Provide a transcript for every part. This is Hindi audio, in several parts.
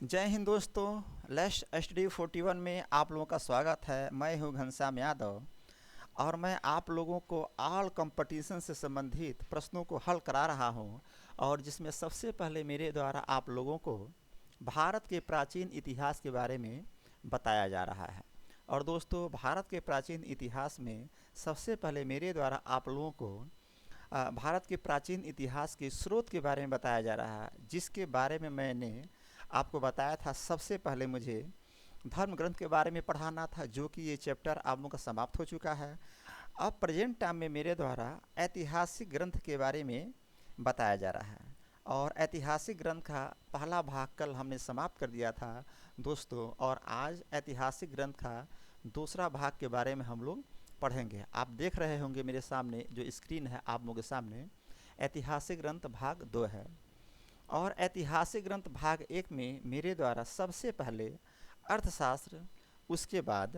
जय हिंद दोस्तों। लेट्स स्टडी 41 में आप लोगों का स्वागत है। मैं हूं घनश्याम यादव और मैं आप लोगों को ऑल कंपटीशन से संबंधित प्रश्नों को हल करा रहा हूं, और जिसमें सबसे पहले मेरे द्वारा आप लोगों को भारत के प्राचीन इतिहास के बारे में बताया जा रहा है। और दोस्तों, भारत के प्राचीन इतिहास में सबसे पहले मेरे द्वारा आप लोगों को भारत के प्राचीन इतिहास के स्रोत के बारे में बताया जा रहा है, जिसके बारे में मैंने आपको बताया था। सबसे पहले मुझे धर्म ग्रंथ के बारे में पढ़ाना था, जो कि ये चैप्टर आप लोगों का समाप्त हो चुका है। अब प्रेजेंट टाइम में मेरे द्वारा ऐतिहासिक ग्रंथ के बारे में बताया जा रहा है, और ऐतिहासिक ग्रंथ का पहला भाग कल हमने समाप्त कर दिया था दोस्तों, और आज ऐतिहासिक ग्रंथ का दूसरा भाग के बारे में हम लोग पढ़ेंगे। आप देख रहे होंगे मेरे सामने जो स्क्रीन है, आप लोगों के सामने ऐतिहासिक ग्रंथ भाग 2 है। और ऐतिहासिक ग्रंथ भाग 1 में मेरे द्वारा सबसे पहले अर्थशास्त्र, उसके बाद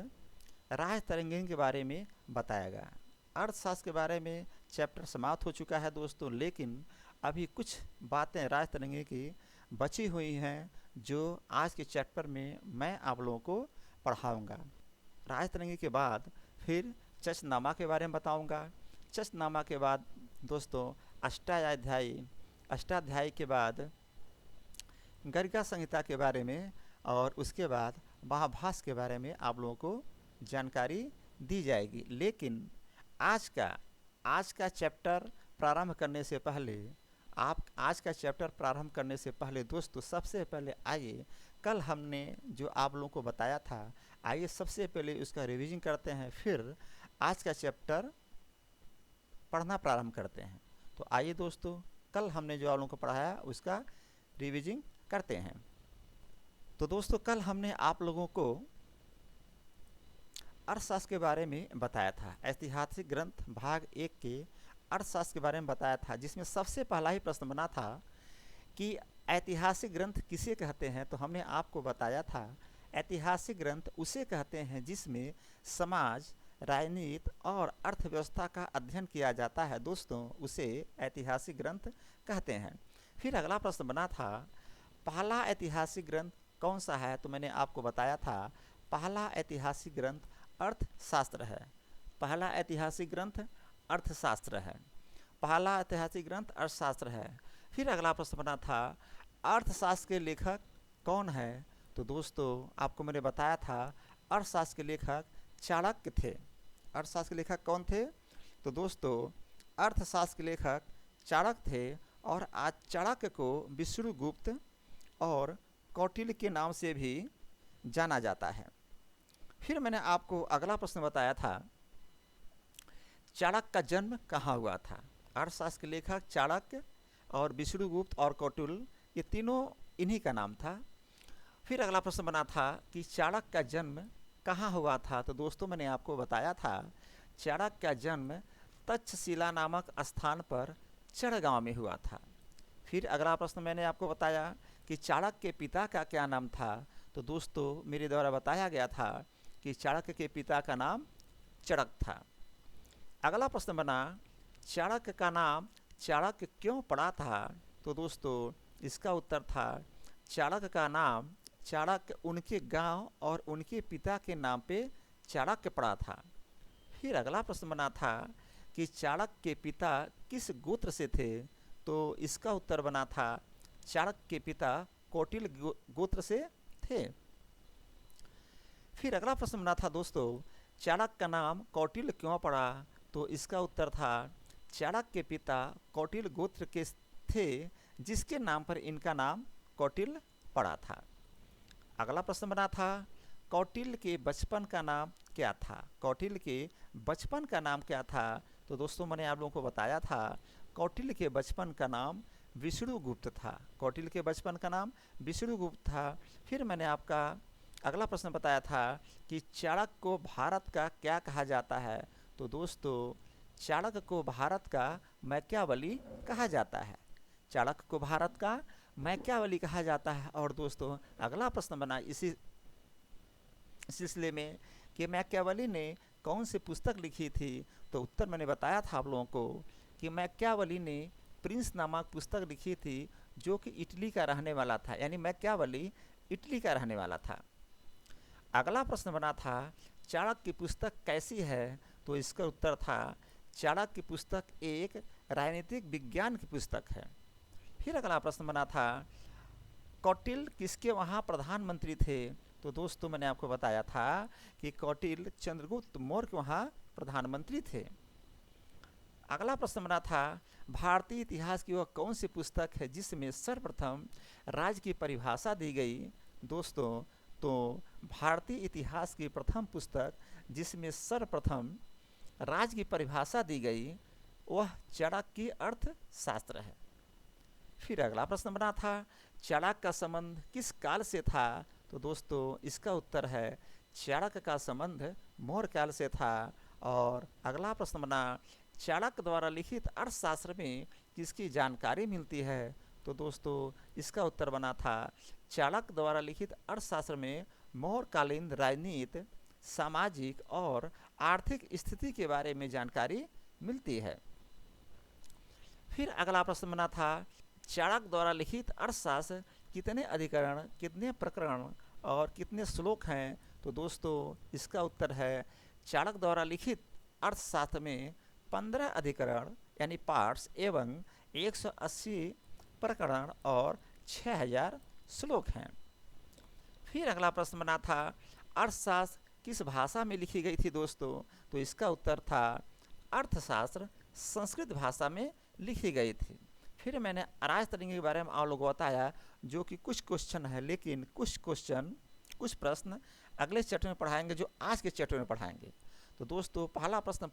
राजतरंगिणी के बारे में बताया गया। अर्थशास्त्र के बारे में चैप्टर समाप्त हो चुका है दोस्तों, लेकिन अभी कुछ बातें राजतरंगिणी की बची हुई हैं, जो आज के चैप्टर में मैं आप लोगों को पढ़ाऊँगा। राजतरंगिणी के बाद फिर चचनामा के बारे में बताऊंगा। चचनामा के बाद दोस्तों अष्टाध्यायी, अष्टाध्यायी के बाद गर्गा संहिता के बारे में, और उसके बाद महाभाष्य के बारे में आप लोगों को जानकारी दी जाएगी। लेकिन आज का चैप्टर प्रारंभ करने से पहले, आज का चैप्टर प्रारंभ करने से पहले दोस्तों, सबसे पहले आइए कल हमने जो आप लोगों को बताया था, आइए सबसे पहले उसका रिवीजन करते हैं, फिर आज का चैप्टर पढ़ना प्रारंभ करते हैं। तो आइए दोस्तों, कल हमने जो आप लोगों को पढ़ाया उसका रिवीजन करते हैं। तो दोस्तों, कल हमने आप लोगों को अर्थशास्त्र के बारे में बताया था। ऐतिहासिक ग्रंथ भाग 1 के अर्थशास्त्र के बारे में बताया था, जिसमें सबसे पहला ही प्रश्न बना था कि ऐतिहासिक ग्रंथ किसे कहते हैं। तो हमने आपको बताया था ऐतिहासिक ग्रंथ उसे कहते हैं जिसमें समाज, राजनीति और अर्थव्यवस्था का अध्ययन किया जाता है दोस्तों, उसे ऐतिहासिक ग्रंथ कहते हैं। फिर अगला प्रश्न बना था, पहला ऐतिहासिक ग्रंथ कौन सा है। तो मैंने आपको बताया था पहला ऐतिहासिक ग्रंथ अर्थशास्त्र है। पहला ऐतिहासिक ग्रंथ अर्थशास्त्र है। पहला ऐतिहासिक ग्रंथ अर्थशास्त्र है। फिर अगला प्रश्न बना था, अर्थशास्त्र के लेखक कौन है। तो दोस्तों, आपको मैंने बताया था अर्थशास्त्र के लेखक चाणक्य थे। अर्थशास्त्र के लेखक कौन थे। तो दोस्तों, अर्थशास्त्र के लेखक चाणक्य थे, और आज चाणक्य को विष्णुगुप्त और कौटिल्य के नाम से भी जाना जाता है। फिर मैंने आपको अगला प्रश्न बताया था, चाणक्य का जन्म कहाँ हुआ था। अर्थशास्त्र के लेखक चाणक्य और विष्णुगुप्त और कौटिल्य, ये तीनों इन्हीं का नाम था। फिर अगला प्रश्न बना था कि चाणक्य का जन्म कहाँ हुआ था। तो दोस्तों, मैंने आपको बताया था चाणक्य का जन्म तक्षशिला नामक स्थान पर चढ़ गांव में हुआ था। फिर अगला प्रश्न मैंने आपको बताया कि चाणक्य के पिता का क्या नाम था। तो दोस्तों, मेरे द्वारा बताया गया था कि चाणक्य के पिता का नाम चड़क था। अगला प्रश्न बना, चाणक्य का नाम चाणक्य क्यों पड़ा था। तो दोस्तों, इसका उत्तर था चाणक्य का नाम चाणक्य उनके गांव और उनके पिता के नाम पे चाणक्य पड़ा था। फिर अगला प्रश्न बना था कि चाणक्य के पिता किस गोत्र से थे। तो इसका उत्तर बना था चाणक्य के पिता कौटिल्य गोत्र से थे। फिर अगला प्रश्न बना था दोस्तों, चाणक्य का नाम कौटिल्य क्यों पड़ा। तो इसका उत्तर था चाणक्य के पिता कौटिल्य गोत्र के थे, जिसके नाम पर इनका नाम कौटिल्य पड़ा था। अगला प्रश्न बना था, कौटिल्य के बचपन का नाम क्या था। कौटिल्य के बचपन का नाम क्या था। तो दोस्तों, मैंने आप लोगों को बताया था कौटिल्य के बचपन का नाम विष्णुगुप्त था। कौटिल्य के बचपन का नाम विष्णुगुप्त था। फिर मैंने आपका अगला प्रश्न बताया था कि चाणक्य को भारत का क्या कहा जाता है। तो दोस्तों, चाणक्य को भारत का मैकियावेली कहा जाता है। चाणक्य को भारत का मैकियावेली कहा जाता है। और दोस्तों, अगला प्रश्न बना इसी सिलसिले में कि मैकियावेली ने कौन सी पुस्तक लिखी थी। तो उत्तर मैंने बताया था आप लोगों को कि मैकियावेली ने प्रिंस नामक पुस्तक लिखी थी, जो कि इटली का रहने वाला था। यानी मैकियावेली इटली का रहने वाला था। अगला प्रश्न बना था चाणक्य की पुस्तक कैसी है, तो इसका उत्तर था चाणक्य की पुस्तक एक राजनीतिक विज्ञान की पुस्तक है। फिर अगला प्रश्न बना था कौटिल्य किसके वहाँ प्रधानमंत्री थे, तो दोस्तों मैंने आपको बताया था कि कौटिल्य चंद्रगुप्त मौर्य के वहाँ प्रधानमंत्री थे। अगला प्रश्न बना था भारतीय इतिहास की वह कौन सी पुस्तक है जिसमें सर्वप्रथम राज्य की परिभाषा दी गई। दोस्तों तो भारतीय इतिहास की प्रथम पुस्तक जिसमें सर्वप्रथम राज्य की परिभाषा दी गई वह चाणक्य अर्थशास्त्र है। फिर अगला प्रश्न बना था चाणक्य का संबंध किस काल से था, तो दोस्तों इसका उत्तर है चाणक्य का संबंध मौर्य काल से था। और अगला प्रश्न बना चाणक्य द्वारा लिखित अर्थशास्त्र में किसकी जानकारी मिलती है, तो दोस्तों इसका उत्तर बना था चाणक्य द्वारा लिखित अर्थशास्त्र में मौर्यकालीन राजनीति, सामाजिक और आर्थिक स्थिति के बारे में जानकारी मिलती है। फिर अगला प्रश्न बना था चाणक्य द्वारा लिखित अर्थशास्त्र कितने अधिकरण, कितने प्रकरण और कितने श्लोक हैं, तो दोस्तों इसका उत्तर है चाणक्य द्वारा लिखित अर्थशास्त्र में 15 अधिकरण यानी पार्ट्स एवं 180 प्रकरण और 6000 श्लोक हैं। फिर अगला प्रश्न बना था अर्थशास्त्र किस भाषा में लिखी गई थी दोस्तों, तो इसका उत्तर था अर्थशास्त्र संस्कृत भाषा में लिखी गई थी। फिर मैंने राजतरंगी के बारे में आप लोगों को बताया जो कि कुछ क्वेश्चन है, लेकिन कुछ प्रश्न अगले चैप्टर में पढ़ाएंगे जो आज के चैप्टर में पढ़ाएंगे। तो दोस्तों पहला प्रश्न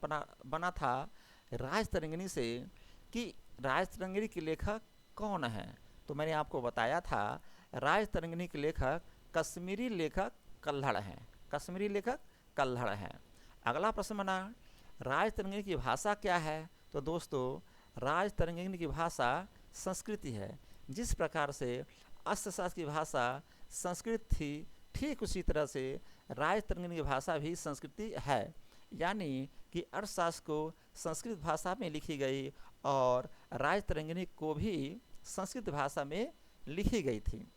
बना था राजतरंगिणी से कि राजतरंगिणी के लेखक कौन है, तो मैंने आपको बताया था राजतरंगिणी के लेखक कश्मीरी लेखक कल्हड़ हैं, कश्मीरी लेखक कल्हड़ हैं। अगला प्रश्न बना राजतरंगिणी की भाषा क्या है, तो दोस्तों राजतरंगिणी की भाषा संस्कृति है। जिस प्रकार से अर्थशास्त्र की भाषा संस्कृत थी ठीक उसी तरह से राजतरंगिणी की भाषा भी संस्कृति है, यानी कि अर्थशास्त्र को संस्कृत भाषा में लिखी गई और राजतरंगिणी को भी संस्कृत भाषा में लिखी गई थी।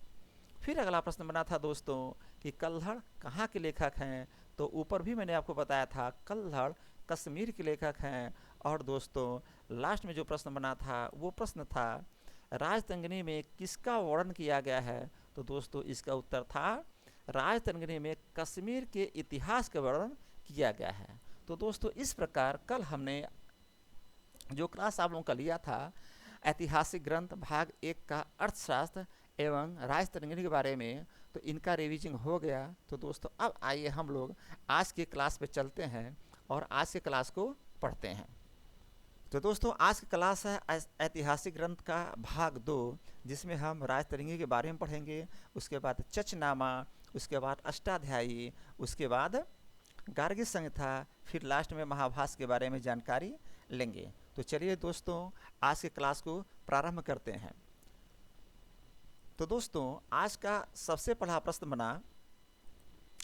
फिर अगला प्रश्न बना था दोस्तों कि कल्हड़ कहाँ के लेखक हैं, तो ऊपर भी मैंने आपको बताया था कल्हड़ कश्मीर के लेखक हैं। और दोस्तों लास्ट में जो प्रश्न बना था वो प्रश्न था राजतरंगिणी में किसका वर्णन किया गया है, तो दोस्तों इसका उत्तर था राजतरंगिणी में कश्मीर के इतिहास का वर्णन किया गया है। तो दोस्तों इस प्रकार कल हमने जो क्लास आप लोगों का लिया था ऐतिहासिक ग्रंथ भाग 1 का अर्थशास्त्र एवं राजतरंगिणी के बारे में, तो इनका रिवीजन हो गया। तो दोस्तों अब आइए हम लोग आज के क्लास पे चलते हैं और आज के क्लास को पढ़ते हैं। तो दोस्तों आज की क्लास है ऐतिहासिक ग्रंथ का भाग 2 जिसमें हम राजतरंगिणी के बारे में पढ़ेंगे, उसके बाद चचनामा, उसके बाद अष्टाध्यायी, उसके बाद गार्गी संहिता, फिर लास्ट में महाभारत के बारे में जानकारी लेंगे। तो चलिए दोस्तों आज के क्लास को प्रारंभ करते हैं। तो दोस्तों आज का सबसे पहला प्रश्न बना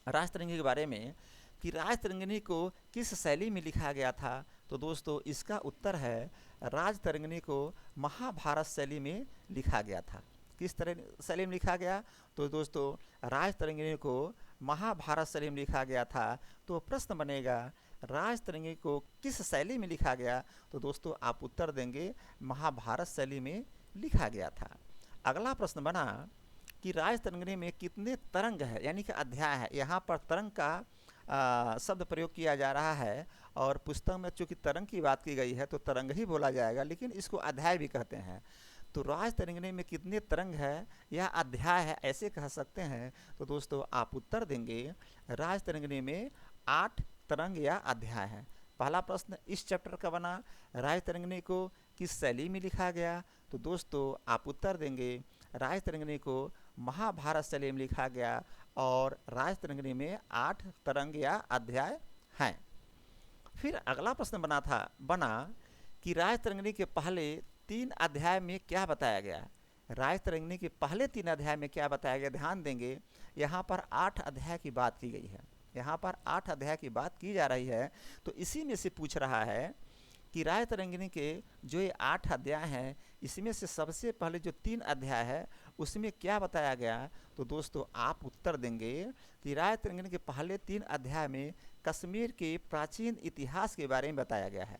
राजतरंगिणी के बारे में कि राजतरंगिणी को किस शैली में लिखा गया था, तो दोस्तों इसका उत्तर है राजतरंगिणी को महाभारत शैली में लिखा गया था। किस तरह शैली में लिखा गया, तो दोस्तों राजतरंगिणी को महाभारत शैली में लिखा गया था। तो प्रश्न बनेगा राजतरंगिणी को किस शैली में लिखा गया, तो दोस्तों आप उत्तर देंगे महाभारत शैली में लिखा गया था। अगला प्रश्न बना कि राजतरंगिणी में कितने तरंग है यानी कि अध्याय है। यहाँ पर तरंग का शब्द प्रयोग किया जा रहा है और पुस्तक में चूँकि तरंग की बात की गई है तो तरंग ही बोला जाएगा, लेकिन इसको अध्याय भी कहते हैं। तो राजतरंगिणी में कितने तरंग है या अध्याय है ऐसे कह सकते हैं। तो दोस्तों आप उत्तर देंगे राजतरंगिणी में 8 तरंग या अध्याय है। पहला प्रश्न इस चैप्टर का बना राजतरंगिणी को किस शैली में लिखा गया, तो दोस्तों आप उत्तर देंगे राजतरंगिणी को महाभारत शैली में लिखा गया और राजतरंगिणी में 8 तरंग या अध्याय हैं। फिर अगला प्रश्न बना कि राजतरंगिणी के पहले 3 अध्याय में क्या बताया गया। राजतरंगिणी के पहले 3 अध्याय में क्या बताया गया, ध्यान देंगे यहाँ पर 8 अध्याय की बात की गई है, यहाँ पर 8 अध्याय की बात की जा रही है। तो इसी में से पूछ रहा है कि राजतरंगिणी के जो ये 8 अध्याय हैं इसमें से सबसे पहले जो 3 अध्याय है उसमें क्या बताया गया, तो दोस्तों आप उत्तर देंगे कि राय तरंगिणी के पहले 3 अध्याय में कश्मीर के प्राचीन इतिहास के बारे में बताया गया है।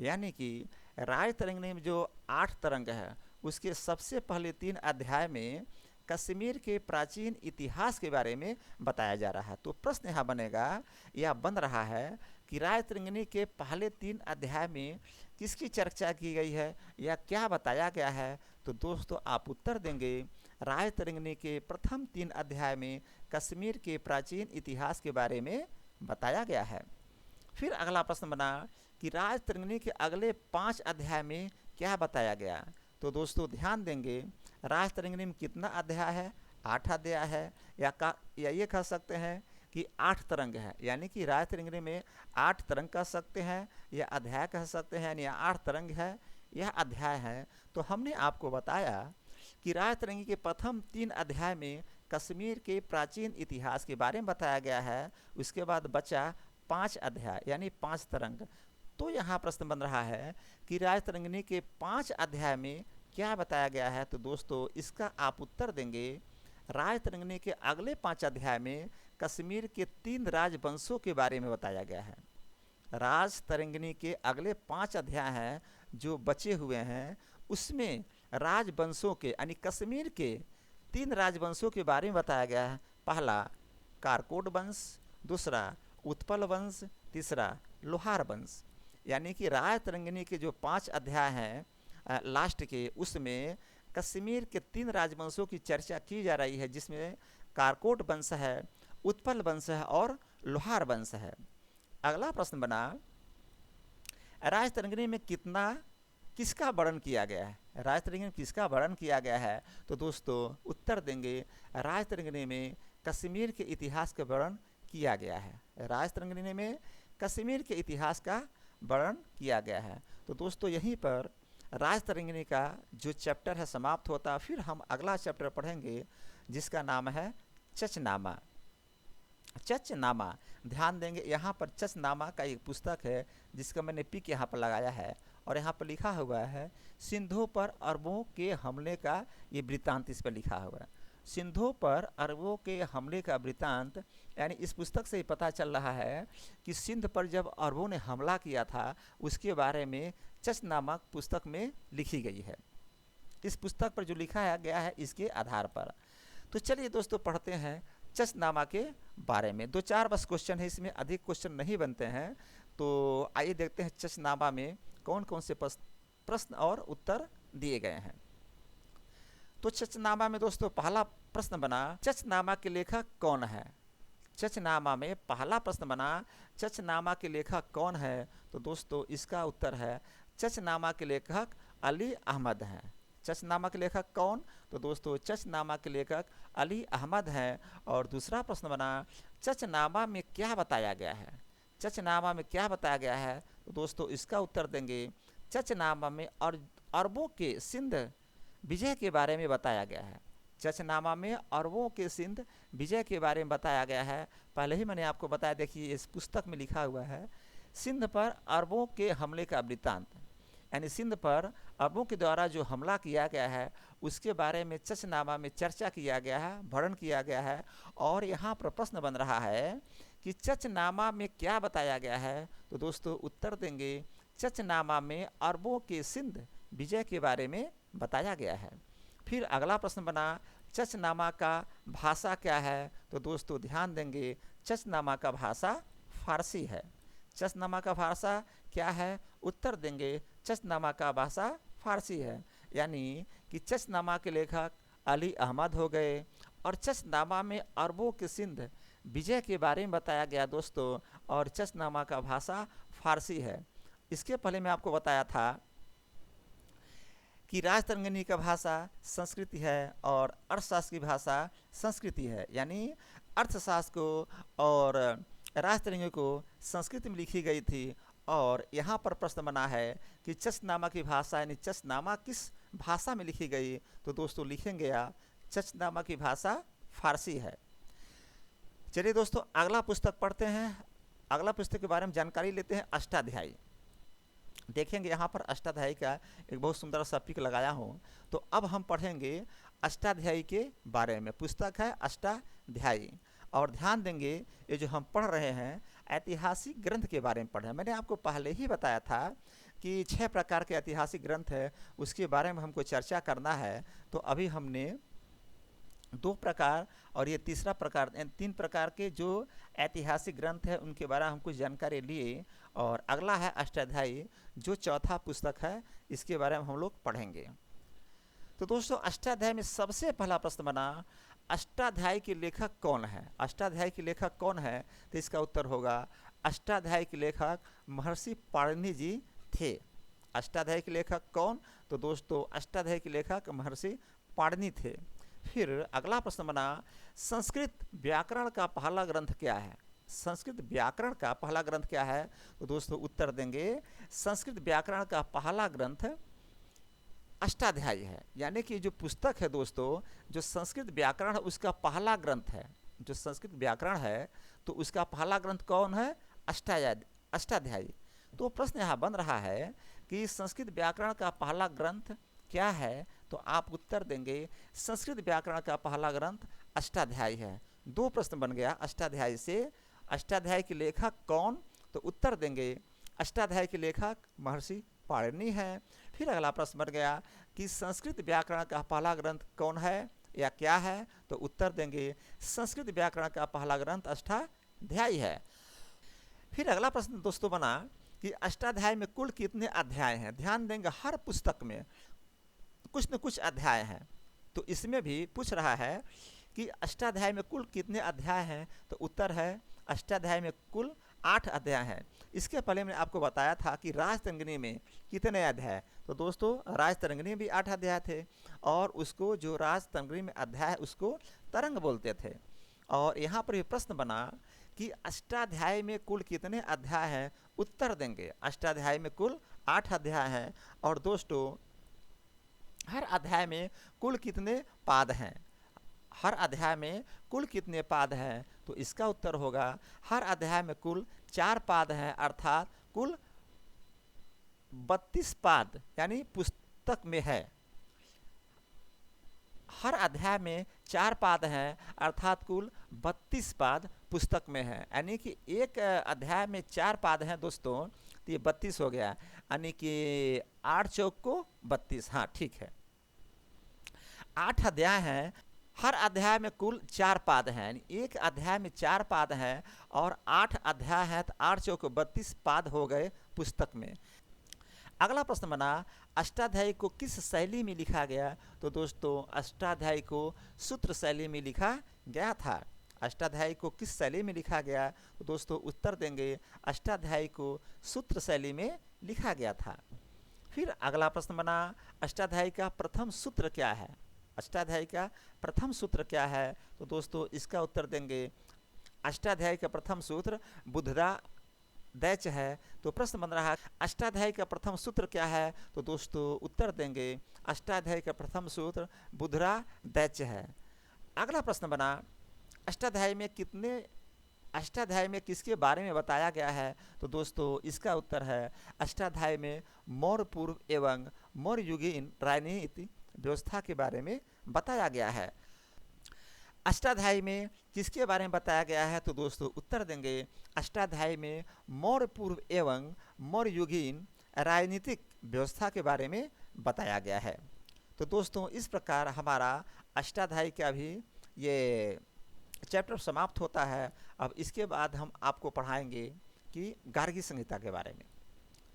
यानी कि राय तरंगिणी में जो 8 तरंग है उसके सबसे पहले 3 अध्याय में कश्मीर के प्राचीन इतिहास के बारे में बताया जा रहा है। तो प्रश्न यहाँ बनेगा या बन रहा है कि राय तरंगिणी के पहले 3 अध्याय में किसकी चर्चा की गई है या क्या बताया गया है। तो दोस्तों आप उत्तर देंगे राय तरंगिणी के प्रथम 3 अध्याय में कश्मीर के प्राचीन इतिहास के बारे में बताया गया है। फिर अगला प्रश्न बना कि राय तरंगिणी के अगले 5 अध्याय में क्या बताया गया। तो दोस्तों ध्यान देंगे राय तरंगिणी में कितना अध्याय है, 8 अध्याय है, या ये कह सकते हैं कि 8 तरंग है, यानी कि राय तरंगिणी में 8 तरंग कह सकते हैं या अध्याय कह सकते हैं, या 8 तरंग है यह अध्याय है। तो हमने आपको बताया कि राय तरंगिणी के प्रथम 3 अध्याय में कश्मीर के प्राचीन इतिहास के बारे में बताया गया है। उसके बाद बचा 5 अध्याय यानी 5 तरंग। तो यहाँ प्रश्न बन रहा है कि राय तरंगिणी के 5 अध्याय में क्या बताया गया है। तो दोस्तों इसका आप उत्तर देंगे राय तरंगिणी के अगले 5 अध्याय में कश्मीर के 3 राजवंशों के बारे में बताया गया है। राज तरंगिणी के अगले 5 अध्याय हैं जो बचे हुए हैं, उसमें राजवंशों के यानी कश्मीर के 3 राजवंशों के बारे में बताया गया है। पहला कारकोट वंश, दूसरा उत्पल वंश, तीसरा लोहार वंश। यानी कि राय तरंगिणी के जो 5 अध्याय हैं लास्ट के, उसमें कश्मीर के 3 राजवंशों की चर्चा की जा रही है, जिसमें कारकोट वंश है, उत्पल वंश है और लोहार वंश है। अगला प्रश्न बना राय तरंगिणी में किसका वर्णन किया गया है। राय तरंगिणी में किसका वर्णन किया गया है। तो दोस्तों उत्तर देंगे राय तरंगिणी में कश्मीर के इतिहास का वर्णन किया गया है। राय तरंगिणी में कश्मीर के इतिहास का वर्णन किया गया है। तो दोस्तों यहीं पर राय तरंगिणी का जो चैप्टर है समाप्त होता है। फिर हम अगला चैप्टर पढ़ेंगे जिसका नाम है चचनामा। चचनामा, ध्यान देंगे यहाँ पर चचनामा का एक पुस्तक है जिसका मैंने पिक यहाँ पर लगाया है और यहाँ पर लिखा हुआ है सिंधु पर अरबों के हमले का ये वृत्तांत इस पर लिखा हुआ है। सिंधु पर अरबों के हमले का वृत्तांत, यानी इस पुस्तक से ही पता चल रहा है कि सिंध पर जब अरबों ने हमला किया था उसके बारे में चचनामा पुस्तक में लिखी गई है। इस पुस्तक पर जो लिखा गया है इसके आधार पर। तो चलिए दोस्तों पढ़ते हैं चचनामा के बारे में। 2-4 बस क्वेश्चन है, इसमें अधिक क्वेश्चन नहीं बनते हैं। तो आइए देखते हैं चचनामा में कौन कौन से प्रश्न और उत्तर दिए गए हैं। तो चचनामा में दोस्तों पहला प्रश्न बना चचनामा के लेखक कौन है। चचनामा में पहला प्रश्न बना चचनामा के लेखक कौन है। तो दोस्तों इसका उत्तर है चचनामा के लेखक अली अहमद हैं। चचनामा के लेखक कौन। तो दोस्तों चचनामा के लेखक अली अहमद हैं। और दूसरा प्रश्न बना चचनामा में क्या बताया गया है। चचनामा में क्या बताया गया है। तो दोस्तों इसका उत्तर देंगे चचनामा में अरबों के सिंध विजय के बारे में बताया गया है। चचनामा में अरबों के सिंध विजय के बारे में बताया गया है। पहले ही मैंने आपको बताया, देखिए इस पुस्तक में लिखा हुआ है सिंध पर अरबों के हमले का वृत्तांत, यानी सिंध पर अरबों के द्वारा जो हमला किया गया है उसके बारे में चचनामा में चर्चा किया गया है, वर्णन किया गया है। और यहाँ पर प्रश्न बन रहा है कि चचनामा में क्या बताया गया है। तो दोस्तों उत्तर देंगे चचनामा में अरबों के सिंध विजय के बारे में बताया गया है। फिर अगला प्रश्न बना चचनामा का भाषा क्या है। तो दोस्तों ध्यान देंगे चचनामा का भाषा फारसी है। चचनामा का भाषा क्या है। उत्तर देंगे चचनामा का भाषा फारसी है। यानी कि चचनामा के लेखक अली अहमद हो गए और चचनामा में अरबों के सिंध विजय के बारे में बताया गया दोस्तों, और चचनामा का भाषा फारसी है। इसके पहले मैं आपको बताया था कि राज तरंगिणी का भाषा संस्कृति है और अर्थशास्त्र की भाषा संस्कृति है। यानी अर्थशास्त्र को और राज तरंगिणी को संस्कृत में लिखी गई थी। और यहाँ पर प्रश्न बना है कि चचनामा की भाषा यानी चचनामा किस भाषा में लिखी गई। तो दोस्तों लिखेंगे आप चचनामा की भाषा फारसी है। चलिए दोस्तों अगला पुस्तक पढ़ते हैं। अगला पुस्तक के बारे में जानकारी लेते हैं अष्टाध्यायी। देखेंगे यहाँ पर अष्टाध्यायी का एक बहुत सुंदर सा पिक लगाया हूँ। तो अब हम पढ़ेंगे अष्टाध्यायी के बारे में। पुस्तक है अष्टाध्यायी। और ध्यान देंगे ये जो हम पढ़ रहे हैं ऐतिहासिक ग्रंथ के बारे में पढ़ रहे हैं। मैंने आपको पहले ही बताया था कि 6 प्रकार के ऐतिहासिक ग्रंथ है, उसके बारे में हमको चर्चा करना है। तो अभी हमने 2 प्रकार और ये तीसरा प्रकार, 3 प्रकार के जो ऐतिहासिक ग्रंथ है उनके बारे में हम कुछ जानकारी लिए। और अगला है अष्टाध्यायी जो चौथा पुस्तक है, इसके बारे में हम लोग पढ़ेंगे। तो दोस्तों अष्टाध्यायी में सबसे पहला प्रश्न बना, अष्टाध्यायी के लेखक कौन है? अष्टाध्यायी के लेखक कौन है? तो इसका उत्तर होगा अष्टाध्यायी के लेखक महर्षि पाणिनि जी थे। अष्टाध्यायी के लेखक कौन? तो दोस्तों अष्टाध्यायी के लेखक महर्षि पाणिनि थे। फिर अगला प्रश्न बना, संस्कृत व्याकरण का पहला ग्रंथ क्या है? संस्कृत व्याकरण का पहला ग्रंथ क्या है? तो दोस्तों उत्तर देंगे संस्कृत व्याकरण का पहला ग्रंथ अष्टाध्यायी है। यानी कि जो पुस्तक है दोस्तों, जो संस्कृत व्याकरण है उसका पहला ग्रंथ है। जो संस्कृत व्याकरण है तो उसका पहला ग्रंथ कौन है? अष्टाध्यायी। तो प्रश्न यहाँ बन रहा है कि संस्कृत व्याकरण का पहला ग्रंथ क्या है? तो आप उत्तर देंगे संस्कृत व्याकरण का पहला ग्रंथ अष्टाध्यायी है। 2 प्रश्न बन गया अष्टाध्यायी से। अष्टाध्यायी के लेखक कौन? तो उत्तर देंगे अष्टाध्यायी के लेखक महर्षि पाणिनि है। फिर अगला प्रश्न बन गया कि संस्कृत व्याकरण का पहला ग्रंथ कौन है या क्या है? तो उत्तर देंगे संस्कृत व्याकरण का पहला ग्रंथ अष्टाध्यायी है। फिर अगला प्रश्न दोस्तों बना कि अष्टाध्यायी में कुल कितने अध्याय हैं? ध्यान देंगे हर पुस्तक में कुछ न कुछ अध्याय हैं। तो इसमें भी पूछ रहा है कि अष्टाध्यायी में कुल कितने अध्याय हैं? तो उत्तर है अष्टाध्यायी में कुल 8 अध्याय हैं। इसके पहले मैंने आपको बताया था कि राजतरंगिणी में कितने अध्याय? तो दोस्तों राजतरंगिणी भी 8 अध्याय थे और उसको जो राजतरंगिणी में अध्याय है उसको तरंग बोलते थे। और यहाँ पर भी प्रश्न बना कि अष्टाध्यायी में कुल कितने अध्याय हैं? उत्तर देंगे अष्टाध्यायी में कुल 8 अध्याय हैं। और दोस्तों हर अध्याय में कुल कितने पाद हैं? हर अध्याय में कुल कितने पाद हैं? तो इसका उत्तर होगा हर अध्याय में कुल 4 पाद हैं, अर्थात कुल 32 पाद यानी पुस्तक में है। हर अध्याय में 4 पाद हैं, अर्थात कुल 32 पाद पुस्तक में है। यानी कि एक अध्याय में 4 पाद हैं दोस्तों, तो ये 32 हो गया। यानी कि 8 चौक को 32। हाँ ठीक है, 8 अध्याय हैं, हर अध्याय में कुल 4 पाद हैं। एक अध्याय में 4 पाद हैं और 8 अध्याय हैं, तो 8 चौक 32 पाद हो गए पुस्तक में। अगला प्रश्न बना अष्टाध्यायी को किस शैली में लिखा गया? तो दोस्तों अष्टाध्यायी को सूत्र शैली में लिखा गया था। अष्टाध्यायी को किस शैली में लिखा गया? तो दोस्तों उत्तर देंगे अष्टाध्यायी को सूत्र शैली में लिखा गया था। फिर अगला प्रश्न बना अष्टाध्यायी का प्रथम सूत्र क्या है? अष्टाध्यायी का प्रथम सूत्र क्या है? तो दोस्तों इसका उत्तर देंगे अष्टाध्यायी का प्रथम सूत्र बुद्धदा दैच है। तो प्रश्न बन रहा है अष्टाध्यायी का प्रथम सूत्र क्या है? तो दोस्तों उत्तर देंगे अष्टाध्यायी का प्रथम सूत्र बुद्धरा दैच है। अगला प्रश्न बना अष्टाध्यायी में किसके बारे में बताया गया है? तो दोस्तों इसका उत्तर है अष्टाध्यायी में मौर्य पूर्व एवं मौर्य युगीन राजनीति व्यवस्था के बारे में बताया गया है। अष्टाध्यायी में किसके बारे में बताया गया है? तो दोस्तों उत्तर देंगे अष्टाध्यायी में मौर्य पूर्व एवं मौर्य युगीन राजनीतिक व्यवस्था के बारे में बताया गया है। तो दोस्तों इस प्रकार हमारा अष्टाध्यायी का भी ये चैप्टर समाप्त होता है। अब इसके बाद हम आपको पढ़ाएंगे कि गार्गी संहिता के बारे में।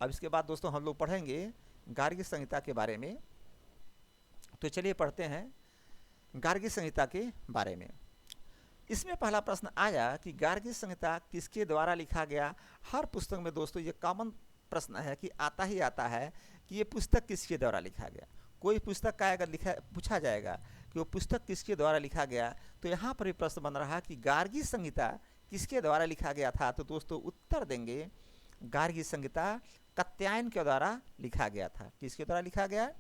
अब इसके बाद दोस्तों हम लोग पढ़ेंगे गार्गी संहिता के बारे में। तो चलिए पढ़ते हैं गार्गी संहिता के बारे में। इसमें पहला प्रश्न आया कि गार्गी संहिता किसके द्वारा लिखा गया? हर पुस्तक में दोस्तों ये कॉमन प्रश्न है कि आता ही आता है कि ये पुस्तक किसके द्वारा लिखा गया। कोई पुस्तक का अगर पूछा जाएगा कि वो पुस्तक किसके द्वारा लिखा गया, तो यहाँ पर भी प्रश्न बन रहा कि गार्गी संहिता किसके द्वारा लिखा गया था? तो दोस्तों उत्तर देंगे गार्गी संहिता कात्यायन के द्वारा लिखा गया था। किसके द्वारा लिखा गया?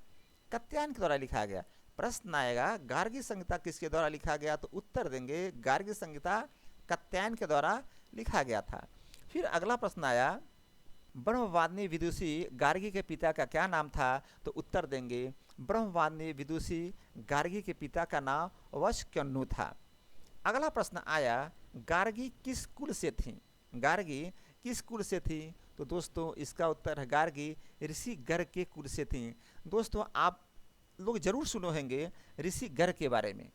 कात्यायन के द्वारा लिखा गया। प्रश्न आएगा गार्गी संहिता किसके द्वारा लिखा गया? तो उत्तर देंगे गार्गी संहिता कात्यायन के द्वारा लिखा गया था। फिर अगला प्रश्न आया ब्रह्मवादिनी विदुषी गार्गी के पिता का क्या नाम था? तो उत्तर देंगे ब्रह्मवादिनी विदुषी गार्गी के पिता का नाम वशकन्नु था। अगला प्रश्न आया, गार्गी किस कुल से थी? गार्गी किस कुल से थी? तो दोस्तों इसका उत्तर है गार्गी ऋषि गर्ग के कुल से थी। दोस्तों आप लोग जरूर सुने होंगे ऋषि गर्ग के बारे में,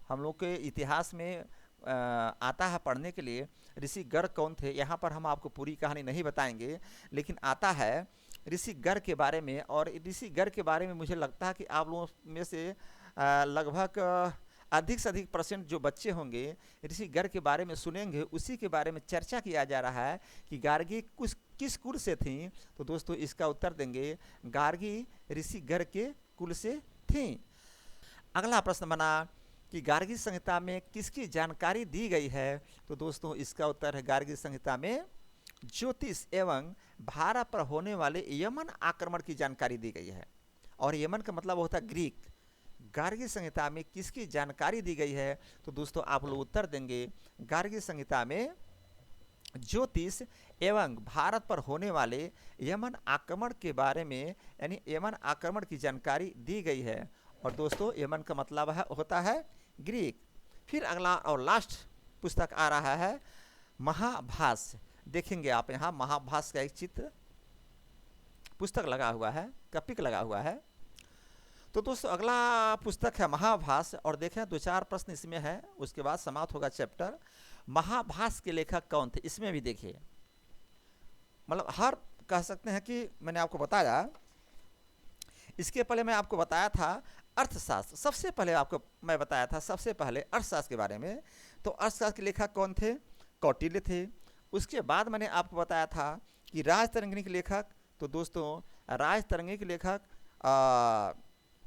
हम लोग के इतिहास में आता है पढ़ने के लिए ऋषि गर्ग कौन थे। यहाँ पर हम आपको पूरी कहानी नहीं बताएंगे, लेकिन आता है ऋषि गर्ग के बारे में। और ऋषि गर्ग के बारे में मुझे लगता है कि आप लोगों में से लगभग अधिक से अधिक परसेंट जो बच्चे होंगे ऋषि गर्ग के बारे में सुनेंगे, उसी के बारे में चर्चा किया जा रहा है कि गार्गी किस कुल से थी। तो दोस्तों इसका उत्तर देंगे गार्गी ऋषि गर्ग के कुल से थी। अगला प्रश्न बना कि गार्गी संहिता में किसकी जानकारी दी गई है? तो दोस्तों इसका उत्तर है गार्गी संहिता में ज्योतिष एवं भारत पर होने वाले यमन आक्रमण की जानकारी दी गई है। और यमन का मतलब होता है ग्रीक। गार्गी संहिता में किसकी जानकारी दी गई है? तो दोस्तों आप लोग उत्तर देंगे गार्गी संहिता में ज्योतिष एवं भारत पर होने वाले यमन आक्रमण के बारे में, यानी यमन आक्रमण की जानकारी दी गई है। और दोस्तों यमन का मतलब होता है ग्रीक। फिर अगला और लास्ट पुस्तक आ रहा है महाभाष्य। देखेंगे आप यहाँ महाभाष्य का एक चित्र पुस्तक लगा हुआ है, कपिक लगा हुआ है। तो दोस्तों अगला पुस्तक है महाभाष्य, और देखें 2-4 प्रश्न इसमें है, उसके बाद समाप्त होगा चैप्टर। महाभाष्य के लेखक कौन थे? इसमें भी देखिए, मतलब हर कह सकते हैं कि मैंने आपको बताया, इसके पहले मैं आपको बताया था अर्थशास्त्र, सबसे पहले आपको मैं बताया था सबसे पहले अर्थशास्त्र के बारे में। तो अर्थशास्त्र के लेखक कौन थे? कौटिल्य थे। उसके बाद मैंने आपको बताया था कि राजतरंगिणी के लेखक, तो दोस्तों राजतरंगिणी के लेखक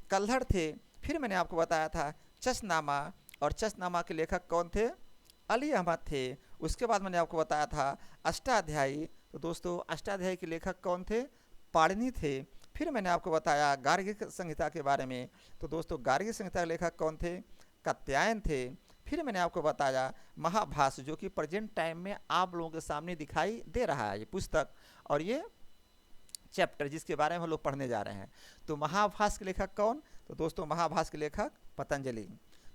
कल्हड़ थे। फिर मैंने आपको बताया था चशनामा, और चशनामा के लेखक कौन थे? अली अहमद थे। उसके बाद मैंने आपको बताया था अष्टाध्यायी, तो दोस्तों अष्टाध्यायी के लेखक कौन थे? पाणिनि थे। फिर मैंने आपको बताया गार्गी संहिता के बारे में, तो दोस्तों गार्गी संहिता के लेखक कौन थे? कात्यायन थे। फिर मैंने आपको बताया महाभाष्य, जो कि प्रेजेंट टाइम में आप लोगों के सामने दिखाई दे रहा है, ये पुस्तक और ये चैप्टर जिसके बारे में हम लोग पढ़ने जा रहे हैं। तो महाभाष्य के लेखक कौन? तो दोस्तों महाभाष्य के लेखक पतंजलि।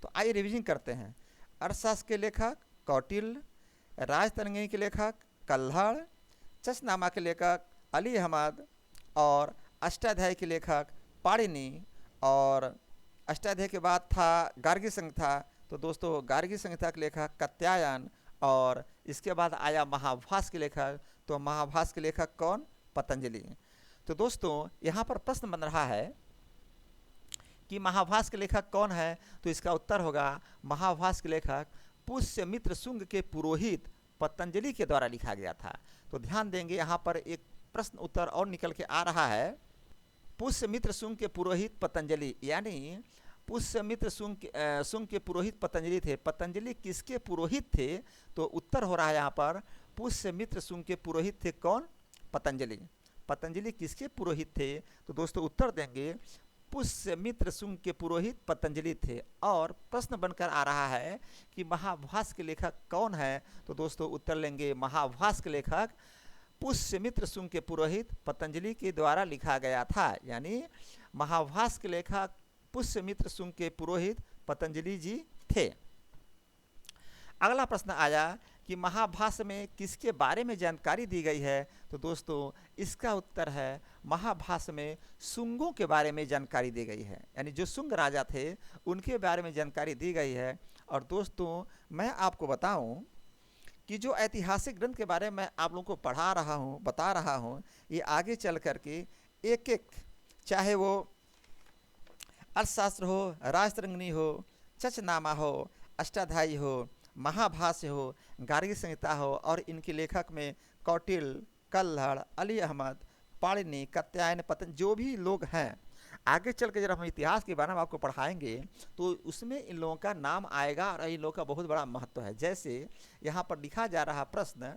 तो आइए रिविजन करते हैं। अर्थशास्त्र के लेखक कौटिल्य, राजतरंगिणी के लेखक कल्हड़, चशनामा के लेखक अली अहमद, और अष्टाध्यायी के लेखक पाणिनि, और अष्टाध्यायी के बाद था गार्गी संहिता, तो दोस्तों गार्गी संहिता के लेखक कात्यायन, और इसके बाद आया महाभाष्य के लेखक, तो महाभाष्य के लेखक कौन? पतंजलि। तो दोस्तों यहाँ पर प्रश्न बन रहा है कि महाभाष्य के लेखक कौन है? तो इसका उत्तर होगा महाभाष्य के लेखक पुष्यमित्र शुंग के पुरोहित पतंजलि के द्वारा लिखा गया था। तो ध्यान देंगे यहाँ पर एक प्रश्न उत्तर और निकल के आ रहा है। पुष्यमित्र शुंग के पुरोहित पतंजलि, यानी पुष्यमित्र शुंग के पुरोहित पतंजलि थे। पतंजलि किसके पुरोहित थे? तो उत्तर हो रहा है यहाँ पर पुष्यमित्र शुंग के पुरोहित थे कौन? पतंजलि। पतंजलि किसके पुरोहित थे? तो दोस्तों उत्तर देंगे पुष्यमित्र शुंग के पुरोहित पतंजलि थे। और प्रश्न बनकर आ रहा है कि महाभाष्य के लेखक कौन है? तो दोस्तों उत्तर लेंगे महाभाष्य के लेखक पुष्यमित्र शुंग के पुरोहित पतंजलि के द्वारा लिखा गया था, यानी महाभाष्य के लेखक पुष्यमित्र शुंग के पुरोहित पतंजलि जी थे। अगला प्रश्न आया कि महाभाष्य में किसके बारे में जानकारी दी गई है? तो दोस्तों इसका उत्तर है महाभाष्य में शुंगों के बारे में जानकारी दी गई है, यानी जो शुंग राजा थे उनके बारे में जानकारी दी गई है। और दोस्तों मैं आपको बताऊं कि जो ऐतिहासिक ग्रंथ के बारे में आप लोगों को पढ़ा रहा हूँ, बता रहा हूँ, ये आगे चल करके एक एक, चाहे वो अर्थशास्त्र हो, राजतरंगिणी हो, चचनामा हो, अष्टाध्यायी हो, महाभाष्य हो, गार्गी संहिता हो, और इनके लेखक में कौटिल्य, कल्हड़, अली अहमद, पाणिनि, कात्यायन, पतंजलि, जो भी लोग हैं, आगे चल के जब हम इतिहास के बारे में आपको पढ़ाएंगे तो उसमें इन लोगों का नाम आएगा और इन लोगों का बहुत बड़ा महत्व है। जैसे यहाँ पर लिखा जा रहा प्रश्न,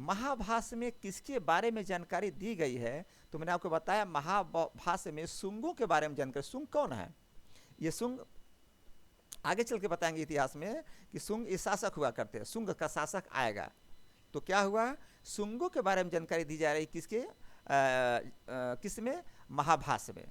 महाभाष्य में किसके बारे में जानकारी दी गई है? तो मैंने आपको बताया महाभाष्य में शुंगों के बारे में जानकारी। शुंग कौन है? ये शुंग आगे चल के बताएंगे इतिहास में कि शुंग ये शासक हुआ करते हैं, शुंग का शासक आएगा। तो क्या हुआ, शुंगों के बारे में जानकारी दी जा रही किसके किसमें, महाभास में।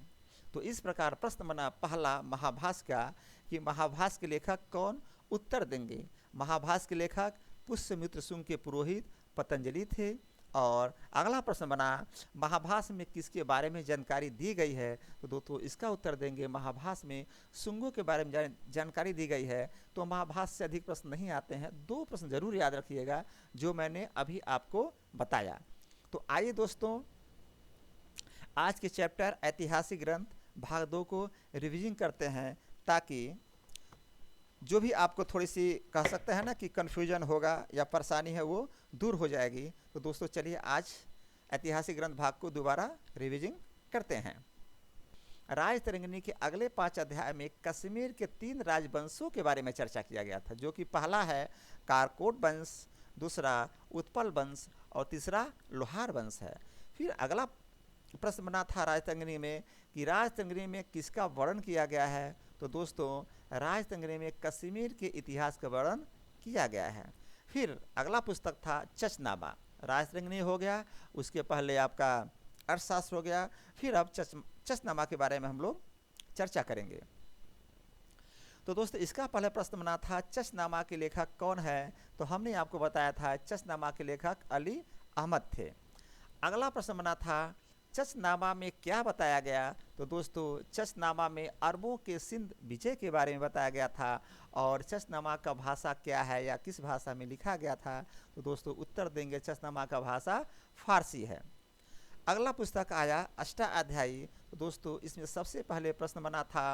तो इस प्रकार प्रश्न बना पहला महाभास का कि महाभास के लेखक कौन, उत्तर देंगे महाभास के लेखक पुष्यमित्र शुंग के पुरोहित पतंजलि थे। और अगला प्रश्न बना महाभास में किसके बारे में जानकारी दी गई है, तो दोस्तों इसका उत्तर देंगे महाभास में शुंगों के बारे में जानकारी दी गई है। तो महाभास से अधिक प्रश्न नहीं आते हैं, 2 प्रश्न जरूर याद रखिएगा जो मैंने अभी आपको बताया। तो आइए दोस्तों आज के चैप्टर ऐतिहासिक ग्रंथ भाग 2 को रिवीजन करते हैं, ताकि जो भी आपको थोड़ी सी कह सकते हैं ना कि कन्फ्यूजन होगा या परेशानी है वो दूर हो जाएगी। तो दोस्तों चलिए आज ऐतिहासिक ग्रंथ भाग को दोबारा रिवीजन करते हैं। राजतरंगिणी के अगले 5 अध्याय में कश्मीर के 3 राजवंशों के बारे में चर्चा किया गया था, जो कि पहला है कारकोट वंश, दूसरा उत्पल वंश और तीसरा लोहार वंश है। फिर अगला प्रश्न बना था राजतरंगिणी में कि राजतरंगिणी में किसका वर्णन किया गया है, तो दोस्तों राजतरंगिणी में कश्मीर के इतिहास का वर्णन किया गया है। फिर अगला पुस्तक था चचनामा, राजतरंगिणी हो गया, उसके पहले आपका अर्थशास्त्र हो गया, फिर अब चचनामा के बारे में हम लोग चर्चा करेंगे। तो दोस्तों इसका पहले प्रश्न बना था चचनामा के लेखक कौन है, तो हमने आपको बताया था चचनामा के लेखक अली अहमद थे। अगला प्रश्न बना था चचनामा में क्या बताया गया, तो दोस्तों चचनामा में अरबों के सिंध विजय के बारे में बताया गया था। और चचनामा का भाषा क्या है या किस भाषा में लिखा गया था, तो दोस्तों उत्तर देंगे चचनामा का भाषा फारसी है। अगला पुस्तक आया अष्टाध्यायी, तो दोस्तों इसमें सबसे पहले प्रश्न बना था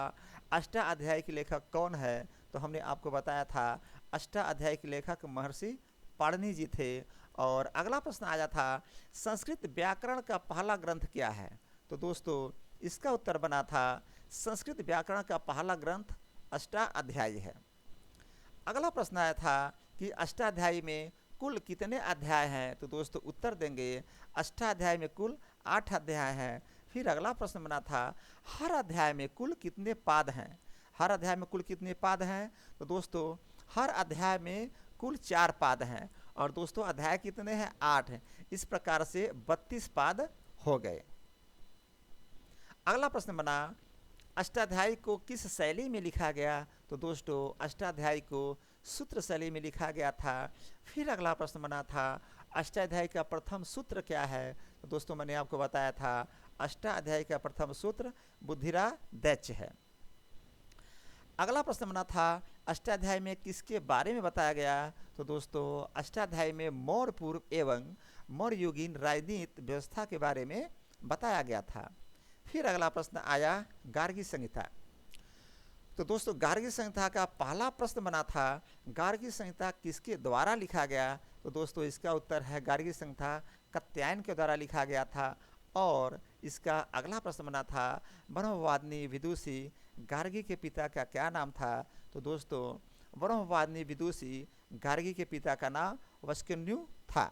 अष्टाध्यायी के लेखक कौन है, तो हमने आपको बताया था अष्टाध्यायी के लेखक महर्षि पाणिनि जी थे। और अगला प्रश्न आया था संस्कृत व्याकरण का पहला ग्रंथ क्या है, तो दोस्तों इसका उत्तर बना था संस्कृत व्याकरण का पहला ग्रंथ अष्टाध्यायी है। अगला प्रश्न आया था कि अष्टाध्यायी में कुल कितने अध्याय हैं, तो दोस्तों उत्तर देंगे अष्टाध्याय में कुल 8 अध्याय हैं। फिर अगला प्रश्न बना था हर अध्याय में कुल कितने पाद हैं, हर अध्याय में कुल कितने पाद हैं, तो दोस्तों हर अध्याय में कुल 4 पाद हैं। और दोस्तों अध्याय कितने हैं, 8 हैं। इस प्रकार से 32 पाद हो गए। अगला प्रश्न बना अष्टाध्यायी को किस शैली में लिखा गया, तो दोस्तों अष्टाध्यायी को सूत्र शैली में लिखा गया था। फिर अगला प्रश्न बना था अष्टाध्यायी का प्रथम सूत्र क्या है, तो दोस्तों मैंने आपको बताया था अष्टाध्यायी का प्रथम सूत्र बुद्धिरा दैत्य है। अगला प्रश्न बना था अष्टाध्यायी में किसके बारे में बताया गया, तो दोस्तों अष्टाध्यायी में मौर्य पूर्व एवं मौर्ययुगीन राजनीति व्यवस्था के बारे में बताया गया था। फिर अगला प्रश्न आया गार्गी संहिता, तो दोस्तों गार्गी संहिता का पहला प्रश्न बना था गार्गी संहिता किसके द्वारा लिखा गया, तो दोस्तों इसका उत्तर है गार्गी संहिता कात्यायन के द्वारा लिखा गया था। और इसका अगला प्रश्न बना था ब्रह्मवादिनी विदुषी गार्गी के पिता का क्या नाम था, तो दोस्तों ब्रह्मवादिनी विदुषी गार्गी के पिता का नाम वस्कन्यु था।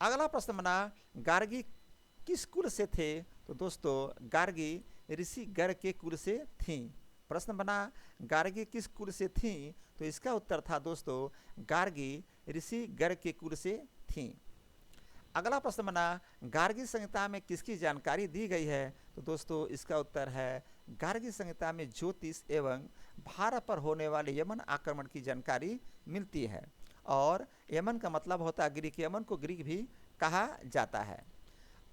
अगला प्रश्न बना गार्गी किस कुल से थे, तो दोस्तों गार्गी ऋषि गर्ग के कुल से थी। प्रश्न बना गार्गी किस कुल से थी, तो इसका उत्तर था दोस्तों गार्गी ऋषि गर्ग के कुल से थी। अगला प्रश्न बना गार्गी संहिता में किसकी जानकारी दी गई है, तो दोस्तों इसका उत्तर है गार्गी संहिता में ज्योतिष एवं भारत पर होने वाले यमन आक्रमण की जानकारी मिलती है। और यमन का मतलब होता है ग्रीक, यमन को ग्रीक भी कहा जाता है।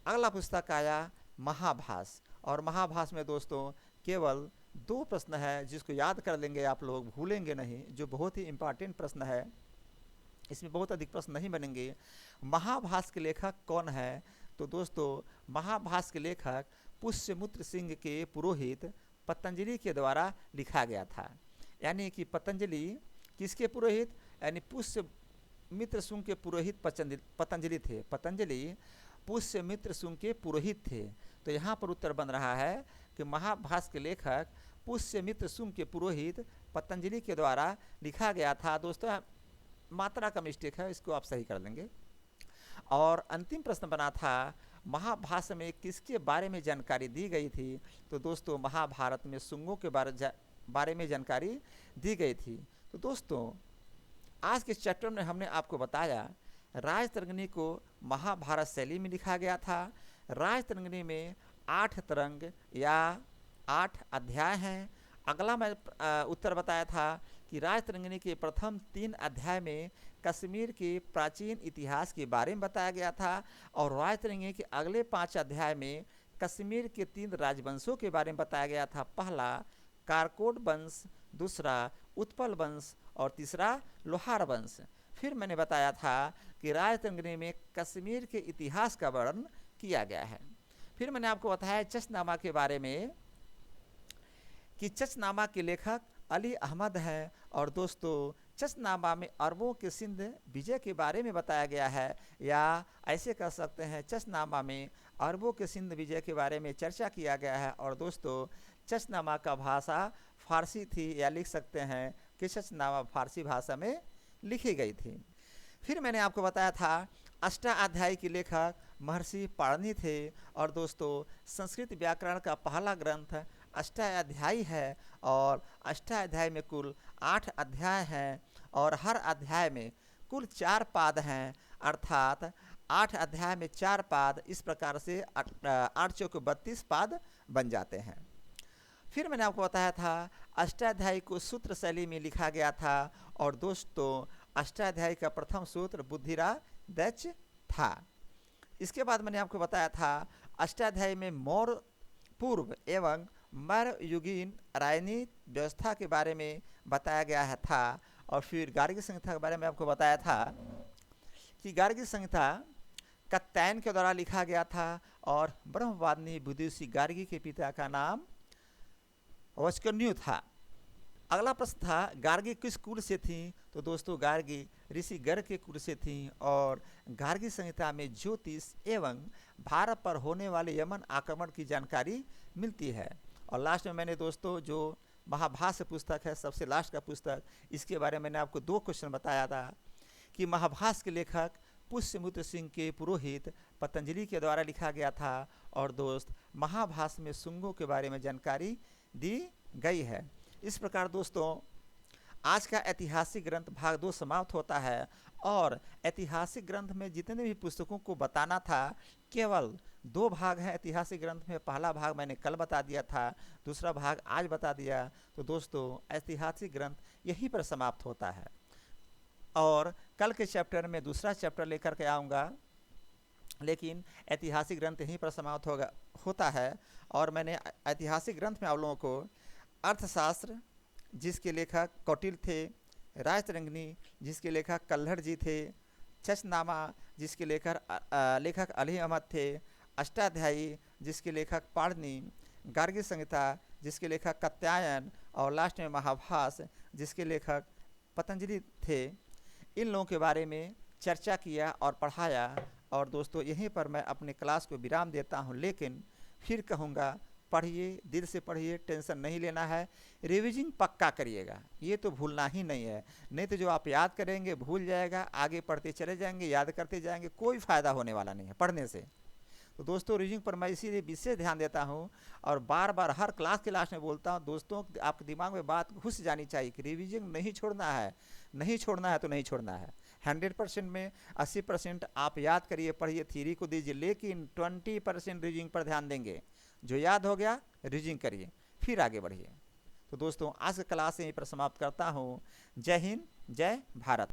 अगला पुस्तक आया महाभास, और महाभास में दोस्तों केवल 2 प्रश्न है जिसको याद कर लेंगे आप लोग, भूलेंगे नहीं, जो बहुत ही इम्पॉर्टेंट प्रश्न है, इसमें बहुत अधिक प्रश्न नहीं बनेंगे। महाभास के लेखक कौन है, तो दोस्तों महाभास के लेखक पुष्यमित्र सिंह के पुरोहित पतंजलि के द्वारा लिखा गया था। यानी कि पतंजलि किसके पुरोहित, यानी पुष्यमित्र सिंह के पुरोहित पतंजलि थे। पतंजलि पुष्यमित्र सिंह के पुरोहित थे। तो यहाँ पर उत्तर बन रहा है कि महाभास के लेखक पुष्यमित्र सिंह के पुरोहित पतंजलि के द्वारा लिखा गया था। दोस्तों मात्रा का मिस्टेक है, इसको आप सही कर लेंगे। और अंतिम प्रश्न बना था महाभास में किसके बारे में जानकारी दी गई थी, तो दोस्तों महाभारत में शुंगों के बारे में जानकारी दी गई थी। तो दोस्तों आज के चैप्टर में हमने आपको बताया राजतरंगिणी को महाभारत शैली में लिखा गया था। राजतरंगिणी में 8 तरंग या 8 अध्याय हैं। अगला मैं उत्तर बताया था कि राजतरंगिणी के प्रथम 3 अध्याय में कश्मीर के प्राचीन इतिहास के बारे में बताया गया था और राजतरंगिणी के अगले 5 अध्याय में कश्मीर के 3 राजवंशों के बारे में बताया गया था। पहला कारकोट वंश, दूसरा उत्पल वंश और तीसरा लोहार वंश। फिर मैंने बताया था कि राजतरंगिणी में कश्मीर के इतिहास का वर्णन किया गया है। फिर मैंने आपको बताया चचनामा के बारे में कि चचनामा के लेखक अली अहमद हैं और दोस्तों चचनामा में अरबों के सिंध विजय के बारे में बताया गया है, या ऐसे कह सकते हैं चचनामा में अरबों के सिंध विजय के बारे में चर्चा किया गया है। और दोस्तों चचनामा का भाषा फारसी थी, या लिख सकते हैं कि चचनामा फारसी भाषा में लिखी गई थी। फिर मैंने आपको बताया था अष्टाध्यायी के लेखक महर्षि पाणिनि थे और दोस्तों संस्कृत व्याकरण का पहला ग्रंथ अष्टाध्यायी है और अष्टाध्यायी में कुल 8 अध्याय हैं और हर अध्याय में कुल 4 पाद हैं, अर्थात 8 अध्याय में 4 पाद, इस प्रकार से 8 चौक 32 पाद बन जाते हैं। फिर मैंने आपको बताया था अष्टाध्यायी को सूत्र शैली में लिखा गया था और दोस्तों अष्टाध्यायी का प्रथम सूत्र बुद्धिरादैच था। इसके बाद मैंने आपको बताया था अष्टाध्यायी में मौर्य पूर्व एवं मध्ययुगीन राजनीति व्यवस्था के बारे में बताया गया है था। और फिर गार्गी संहिता के बारे में आपको बताया था कि गार्गी संहिता कात्यायन के द्वारा लिखा गया था और ब्रह्मवादिनी बुद्धि गार्गी के पिता का नाम वस्कन्यु था। अगला प्रश्न था गार्गी किस कुल से थी, तो दोस्तों गार्गी ऋषि गर्ग के कुल से थी और गार्गी संहिता में ज्योतिष एवं भारत पर होने वाले यमन आक्रमण की जानकारी मिलती है। और लास्ट में मैंने दोस्तों जो महाभाष्य पुस्तक है, सबसे लास्ट का पुस्तक, इसके बारे में मैंने आपको 2 क्वेश्चन बताया था कि महाभाष्य के लेखक पुष्यमित्र सिंह के पुरोहित पतंजलि के द्वारा लिखा गया था और दोस्त महाभाष्य में शुंगों के बारे में जानकारी दी गई है। इस प्रकार दोस्तों आज का ऐतिहासिक ग्रंथ भाग 2 समाप्त होता है और ऐतिहासिक ग्रंथ में जितने भी पुस्तकों को बताना था केवल 2 भाग हैं ऐतिहासिक ग्रंथ में। पहला भाग मैंने कल बता दिया था, दूसरा भाग आज बता दिया। तो दोस्तों ऐतिहासिक ग्रंथ यहीं पर समाप्त होता है और कल के चैप्टर में दूसरा चैप्टर लेकर के आऊँगा, लेकिन ऐतिहासिक ग्रंथ यहीं पर समाप्त होता है। और मैंने ऐतिहासिक ग्रंथ में आप लोगों को अर्थशास्त्र जिसके लेखक कौटिल्य थे, राजतरंगिणी जिसके लेखक कल्हड़ जी थे, चचनामा जिसके लेखक अली अहमद थे, अष्टाध्यायी जिसके लेखक पाणिनि, गार्गी संहिता जिसके लेखक कात्यायन और लास्ट में महाभाष्य जिसके लेखक पतंजलि थे, इन लोगों के बारे में चर्चा किया और पढ़ाया। और दोस्तों यहीं पर मैं अपने क्लास को विराम देता हूं, लेकिन फिर कहूँगा पढ़िए, दिल से पढ़िए, टेंशन नहीं लेना है, रिविजन पक्का करिएगा, ये तो भूलना ही नहीं है। नहीं तो जो आप याद करेंगे भूल जाएगा, आगे पढ़ते चले जाएंगे, याद करते जाएंगे, कोई फ़ायदा होने वाला नहीं है पढ़ने से। तो दोस्तों रिविजन पर मैं इसीलिए विशेष ध्यान देता हूं और बार बार हर क्लास के लास्ट में बोलता हूं, दोस्तों आपके दिमाग में बात घुस जानी चाहिए कि रिविजन नहीं छोड़ना है, नहीं छोड़ना है तो नहीं छोड़ना है। 100% में 80% आप याद करिए, पढ़िए, थ्योरी को दीजिए, लेकिन 20% रिविजन पर ध्यान देंगे। जो याद हो गया रिविजन करिए, फिर आगे बढ़िए। तो दोस्तों आज का क्लास यहीं पर समाप्त करता हूँ। जय हिंद, जय भारत।